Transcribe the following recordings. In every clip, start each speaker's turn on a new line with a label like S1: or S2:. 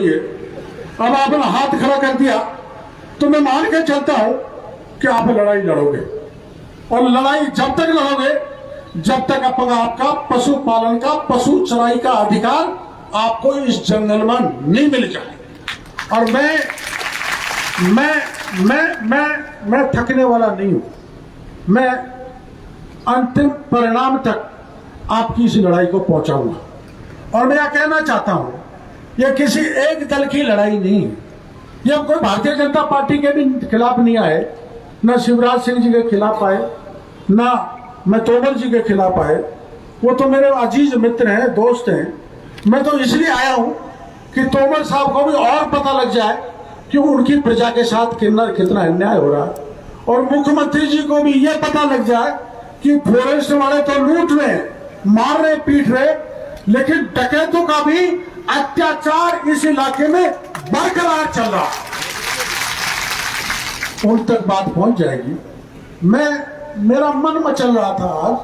S1: हुई है। अब आपने हाथ खड़ा कर दिया तो मैं मान के चलता हूं कि आप लड़ाई लड़ोगे, और लड़ाई जब तक लड़ोगे जब तक आपका पशुपालन का, पशु चराई का अधिकार आपको इस जंगल में नहीं मिल जाए। और मैं थकने वाला नहीं हूं। मैं अंतिम परिणाम तक आपकी इस लड़ाई को पहुंचाऊंगा। और मैं यह कहना चाहता हूं, यह किसी एक दल की लड़ाई नहीं है। ये हम कोई भारतीय जनता पार्टी के भी खिलाफ नहीं आए, न शिवराज सिंह जी के खिलाफ आए, न मैं तोमर जी के खिलाफ आए। वो तो मेरे अजीज मित्र हैं, दोस्त हैं। मैं तो इसलिए आया हूं कि तोमर साहब को भी और पता लग जाए कि उनकी प्रजा के साथ कितना अन्याय हो रहा है, और मुख्यमंत्री जी को भी यह पता लग जाए कि फॉरेस्ट वाले तो लूट रहे, मार रहे, पीट रहे, लेकिन डकैतों का भी अत्याचार इस इलाके में बरकरार चल रहा है। उन तक बात पहुंच जाएगी। मेरा मन मचल रहा था आज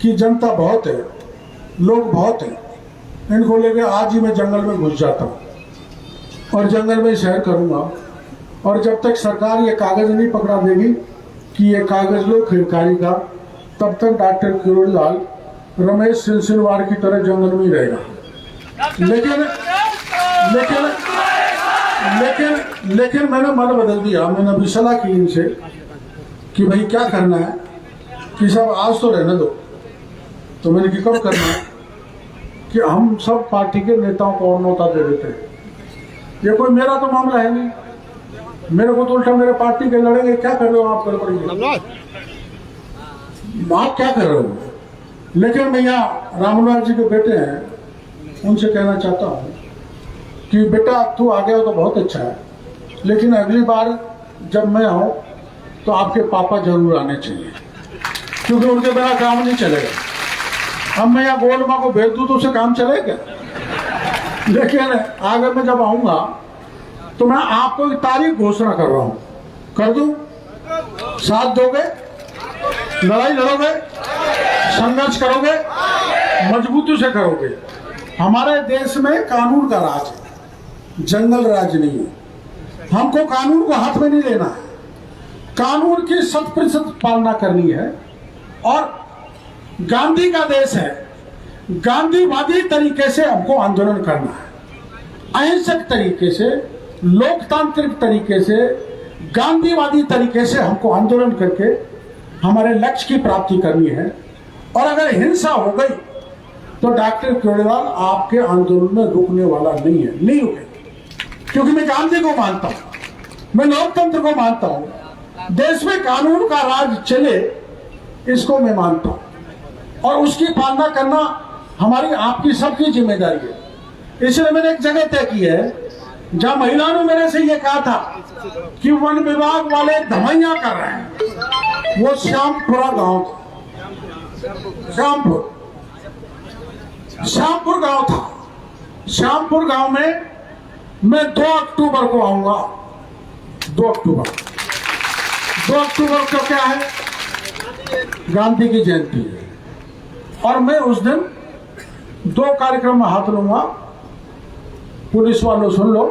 S1: कि जनता बहुत है, लोग बहुत हैं, इनको लेके आज ही मैं जंगल में घुस जाता हूं और जंगल में सैर करूंगा। और जब तक सरकार ये कागज नहीं पकड़ा देगी कि ये कागज लो खिड़कारी का, तब तक डॉक्टर किरोड़ीलाल रमेश सिलसिलवार की तरह जंगल में ही रहेगा। लेकिन लेकिन लेकिन लेकिन मैंने मन बदल दिया। मैंने अभी सलाह की इनसे कि भाई क्या करना है, कि सब आज तो रहने दो। तो मैंने कि कब करना है, कि हम सब पार्टी के नेताओं को और न्योता दे देते हैं। ये कोई मेरा तो मामला है नहीं, मेरे को तो उल्टा मेरे पार्टी के लड़ेंगे। क्या कर रहे हो आप, गड़बड़ी आप क्या कर रहे हो। लेकिन मैं यहाँ रामनाथ जी के बेटे हैं, उनसे कहना चाहता हूँ कि बेटा तू आ गया हो तो बहुत अच्छा है, लेकिन अगली बार जब मैं आऊँ तो आपके पापा जरूर आने चाहिए, क्योंकि उनके बिना काम नहीं चलेगा। अब मैं यहाँ गोल माँ को भेज दूँ तो उसे काम चलेगा। लेकिन आगे मैं जब आऊँगा तो मैं आपको एक तारीख घोषणा कर रहा हूँ, कर दूँ, साथ दोगे, लड़ाई लड़ोगे, संघर्ष करोगे, मजबूती से करोगे। हमारे देश में कानून का राज है, जंगल राज नहीं है। हमको कानून को हाथ में नहीं लेना है, कानून की 100% पालना करनी है। और गांधी का देश है, गांधीवादी तरीके से हमको आंदोलन करना है, अहिंसक तरीके से, लोकतांत्रिक तरीके से, गांधीवादी तरीके से हमको आंदोलन करके हमारे लक्ष्य की प्राप्ति करनी है। और अगर हिंसा हो गई तो डॉक्टर किरोड़ीलाल आपके आंदोलन में रुकने वाला नहीं है, नहीं रुके। क्योंकि मैं गांधी को मानता हूं, मैं लोकतंत्र को मानता हूं, देश में कानून का राज चले इसको मैं मानता हूं, और उसकी पालना करना हमारी आपकी सबकी जिम्मेदारी है। इसलिए मैंने एक जगह तय की है जहां महिलाओं ने मेरे से यह कहा था कि वन विभाग वाले धमैया कर रहे हैं, वो श्यामपुरा गांव था, श्यामपुर गांव था। श्यामपुर गांव में मैं 2 अक्टूबर को आऊंगा। 2 अक्टूबर को क्या है, गांधी की जयंती है, और मैं उस दिन 2 कार्यक्रम में हाथ लूंगा। पुलिस वालों सुन लो,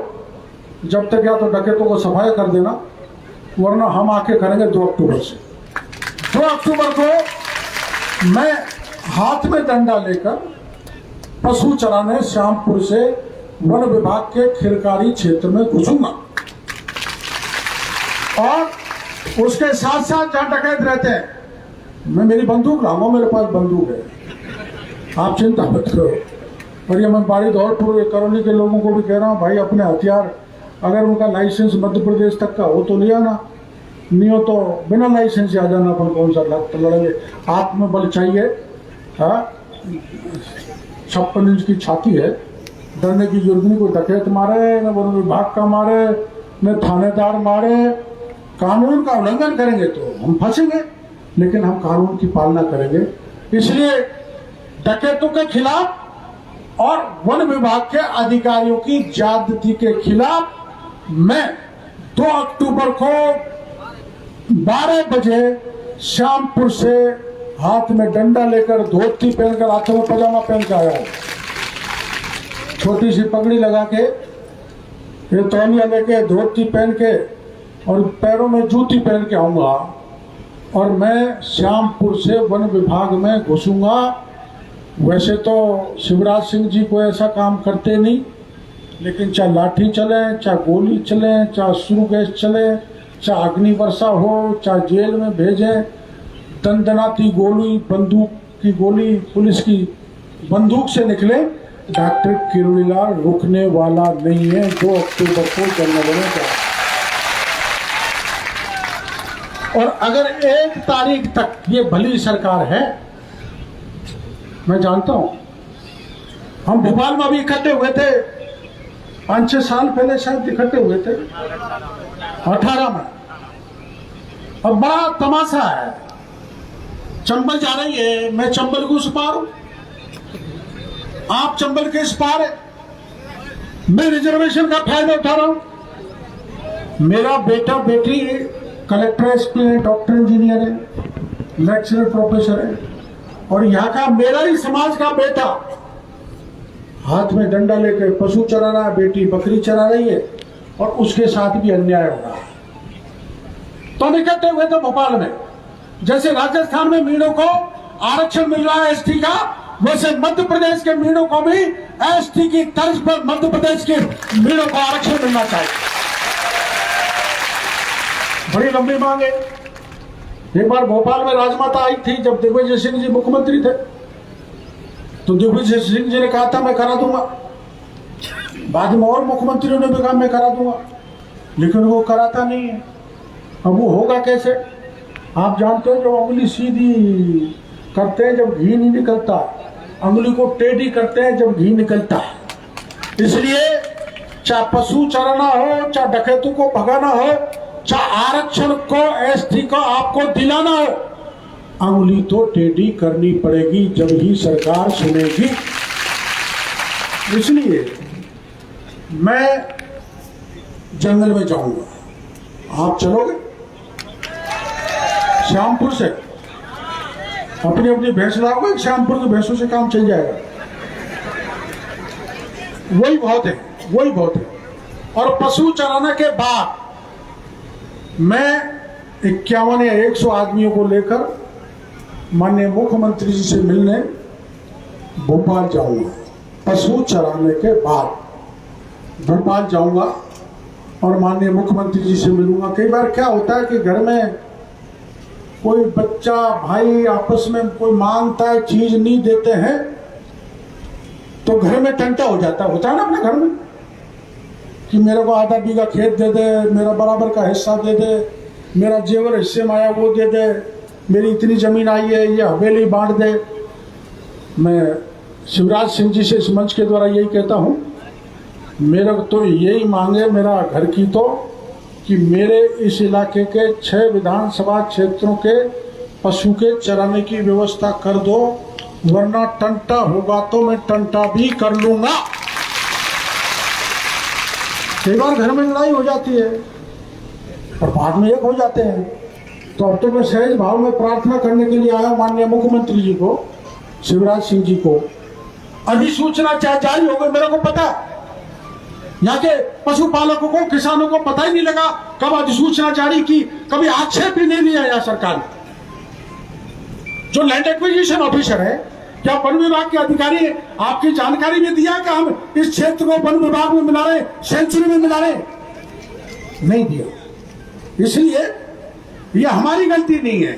S1: जब तक या तो डकैतों को सफाई कर देना, वरना हम आके करेंगे 2 अक्टूबर से। 2 अक्टूबर को मैं हाथ में डंडा लेकर पशु चराने श्यामपुर से वन विभाग के खिरकारी क्षेत्र में घुसूंगा, और उसके साथ साथ जहां डकैत रहते हैं मैं मेरी बंदूक लाऊंगा, मेरे पास बंदूक है, आप चिंता मत करो। और ये मैं बाड़ी दौड़पुर करौली के लोगों को भी कह रहा हूँ, भाई अपने हथियार, अगर उनका लाइसेंस मध्य प्रदेश तक का हो तो ले आना, नहीं हो तो बिना लाइसेंस आ जाना। अपन कौन सा लड़ेंगे, आत्मबल चाहिए। हाँ, 56 इंच की छाती है, डरने की जरूरत नहीं। कोई डकैत मारे, न वन विभाग का मारे, न थानेदार मारे, कानून का उल्लंघन करेंगे तो हम फंसेंगे, लेकिन हम कानून की पालना करेंगे। इसलिए डकैतों के खिलाफ और वन विभाग के अधिकारियों की ज्यादती के खिलाफ मैं 2 अक्टूबर को 12 बजे श्यामपुर से हाथ में डंडा लेकर, धोती पहनकर, हाथों में पजामा पहन के आया हूं, छोटी सी पगड़ी लगा के, ये तौलिया लेके धोती पहन के और पैरों में जूती पहन के आऊँगा और मैं श्यामपुर से वन विभाग में घुसूँगा। वैसे तो शिवराज सिंह जी को ऐसा काम करते नहीं, लेकिन चाहे लाठी चले, चाहे गोली चले, चाहे शुरू गैस चले, चाहे अग्नि वर्षा हो, चाहे जेल में भेजें, दंदनाती गोली, बंदूक की गोली पुलिस की बंदूक से निकले, डॉक्टर किरोड़ीलाल रुकने वाला नहीं है। 2 अक्टूबर को जन्म लेने का। और अगर 1 तारीख तक ये भली सरकार है, मैं जानता हूं, हम भोपाल में अभी इकट्ठे हुए थे 5-6 साल पहले, शायद इकट्ठे हुए थे 18 में। अब बड़ा तमाशा है, चंबल जा रही है, मैं चंबल के उस पार हूं, आप चंबल के इस पार है, मैं रिजर्वेशन का फायदा उठा रहा हूं। मेरा बेटा बेटी कलेक्टर, एसपी है, डॉक्टर, इंजीनियर है, लेक्चरर, प्रोफेसर है, और यहाँ का मेरा ही समाज का बेटा हाथ में डंडा लेकर पशु चरा रहा है, बेटी बकरी चरा रही है, और उसके साथ भी अन्याय हो रहा है। तो हम इकट्ठे हुए थे भोपाल में। जैसे राजस्थान में मीणों को आरक्षण मिल रहा है एसटी का, वैसे मध्य प्रदेश के मीणों को भी एसटी की तर्ज पर मध्य प्रदेश के मीणों को आरक्षण मिलना चाहिए। बड़ी लंबी मांग है। एक बार भोपाल में राजमाता आई थी, जब दिग्विजय सिंह जी मुख्यमंत्री थे, तो दिग्विजय सिंह जी ने कहा था मैं करा दूंगा। बाद में और मुख्यमंत्रियों ने भी कहा मैं करा दूंगा, लेकिन वो कराता नहीं है। अब वो होगा कैसे? आप जानते हो, जो उंगली सीधी करते हैं जब घी नहीं निकलता, उंगली को टेढ़ी करते हैं जब घी निकलता है। इसलिए चाहे पशु चराना हो, चाहे डकैतों को भगाना हो, चाहे आरक्षण को एसटी को आपको दिलाना हो, उंगली तो टेढ़ी करनी पड़ेगी, जब ही सरकार सुनेगी। इसलिए मैं जंगल में जाऊंगा, आप चलोगे? श्यामपुर से अपनी अपनी भैंस लाओगे, श्यामपुर की भैंसों से काम चल जाएगा। वही बहुत है, वही बहुत है। और पशु चराने के बाद मैं 51 या 100 आदमियों को लेकर माननीय मुख्यमंत्री जी से मिलने भोपाल जाऊंगा। पशु चराने के बाद भोपाल जाऊंगा और माननीय मुख्यमंत्री जी से मिलूंगा। कई बार क्या होता है कि घर में कोई बच्चा भाई आपस में कोई मांगता है, चीज नहीं देते हैं, तो घर में टंटा हो जाता है। होता है ना अपने घर में कि मेरे को आधा बीघा खेत दे दे, मेरा बराबर का हिस्सा दे दे, मेरा जेवर हिस्से में आया वो दे दे, मेरी इतनी जमीन आई है ये हवेली बांट दे। मैं शिवराज सिंह जी से इस मंच के द्वारा यही कहता हूँ, मेरा तो यही मांगे मेरा घर की तो, कि मेरे इस इलाके के 6 विधानसभा क्षेत्रों के पशु के चराने की व्यवस्था कर दो, वरना टंटा होगा तो मैं टंटा भी कर लूंगा। कई बार घर में लड़ाई हो जाती है और बाद में एक हो जाते हैं। तो अब तो मैं सहज भाव में प्रार्थना करने के लिए आया माननीय मुख्यमंत्री जी को, शिवराज सिंह जी को। अधिसूचना चाहे जारी हो गई, मेरे को पता है यहाँ के पशुपालकों को, किसानों को पता ही नहीं लगा कब अधिसूचना जारी की, कभी आक्षेप भी नहीं दिया यहाँ सरकार ने। जो लैंड एक्विजिशन ऑफिसर है, क्या वन विभाग के अधिकारी आपकी जानकारी में दिया कि हम इस क्षेत्र को वन विभाग में मिला रहे, सेंचुरी में मिला रहे? नहीं दिया। इसलिए यह हमारी गलती नहीं है,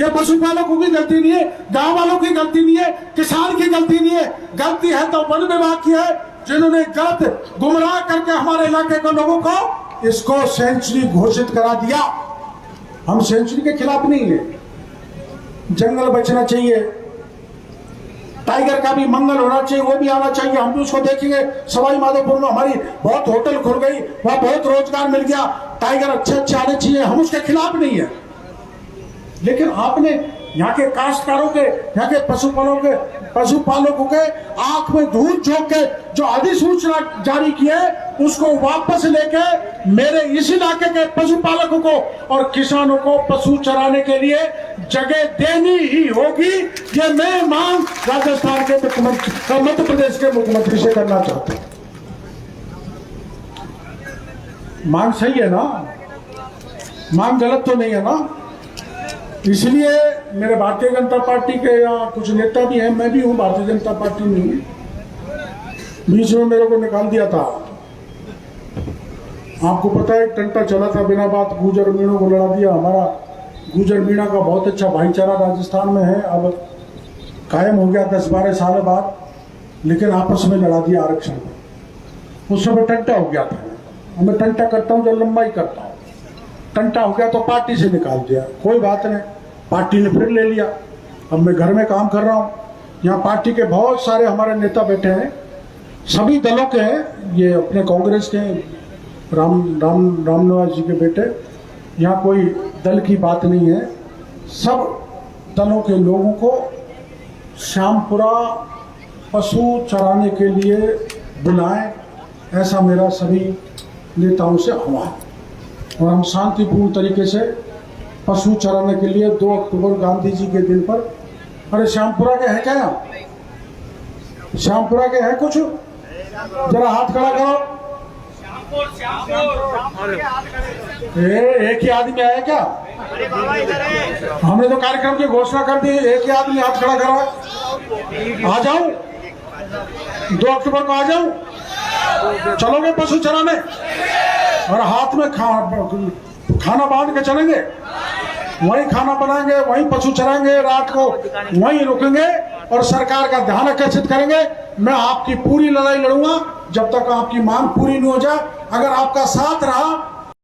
S1: यह पशुपालकों की गलती नहीं है, गांव वालों की गलती नहीं है, किसान की गलती नहीं है। गलती है तो वन विभाग की है, जिन्होंने गलत गुमराह करके हमारे इलाके के लोगों को इसको सेंचुरी घोषित करा दिया। हम सेंचुरी के खिलाफ नहीं है, जंगल बचना चाहिए, टाइगर का भी मंगल होना चाहिए, वो भी आना चाहिए, हम भी उसको देखेंगे। सवाई माधोपुर में हमारी बहुत होटल खुल गई, वहां बहुत रोजगार मिल गया, टाइगर अच्छे आने चाहिए, हम उसके खिलाफ नहीं है। लेकिन आपने यहाँ के काश्तकारों के, यहाँ के पशुपालकों के आंख में धूल झोंक के जो अधिसूचना जारी की है, उसको वापस लेके मेरे इस इलाके के पशुपालकों को और किसानों को पशु चराने के लिए जगह देनी ही होगी। ये मैं मांग राजस्थान के मुख्यमंत्री, मध्य प्रदेश के मुख्यमंत्री से करना चाहता हूँ। मांग सही है ना, मांग गलत तो नहीं है ना। इसलिए मेरे भारतीय जनता पार्टी के या कुछ नेता भी हैं, मैं भी हूँ भारतीय जनता पार्टी में हूँ, बीच में मेरे को निकाल दिया था। आपको पता है टंटा चला था बिना बात, गुजर मीणों को लड़ा दिया। हमारा गुजर मीणा का बहुत अच्छा भाईचारा राजस्थान में है, अब कायम हो गया 10-12 साल बाद, लेकिन आपस में लड़ा दिया आरक्षण को। उस समय टंटा हो गया था। मैं टंटा करता हूँ जब लंबाई करता हूँ, टंटा हो गया तो पार्टी से निकाल दिया, कोई बात नहीं, पार्टी ने फिर ले लिया। अब मैं घर में काम कर रहा हूँ, यहाँ पार्टी के बहुत सारे हमारे नेता बैठे हैं, सभी दलों के हैं, ये अपने कांग्रेस के रामनिवास जी के बेटे, यहाँ कोई दल की बात नहीं है, सब दलों के लोगों को श्यामपुरा पशु चराने के लिए बुलाएं, ऐसा मेरा सभी नेताओं से आह्वान। और हम शांतिपूर्ण तरीके से पशु चराने के लिए 2 अक्टूबर गांधी जी के दिन पर, अरे श्यामपुरा के हैं क्या, श्यामपुरा के हैं कुछ, जरा हाथ खड़ा करो। एक ही आदमी आया क्या? हमने तो कार्यक्रम की घोषणा कर दी, एक ही आदमी हाथ खड़ा करा। आ जाऊं 2 अक्टूबर को, आ जाऊं, चलोगे पशु चराने? और हाथ में खाना बांध के चलेंगे, वहीं खाना बनाएंगे, वहीं पशु चराएंगे, रात को वहीं रुकेंगे और सरकार का ध्यान आकर्षित करेंगे। मैं आपकी पूरी लड़ाई लड़ूंगा जब तक आपकी मांग पूरी नहीं हो जाए। अगर आपका साथ रहा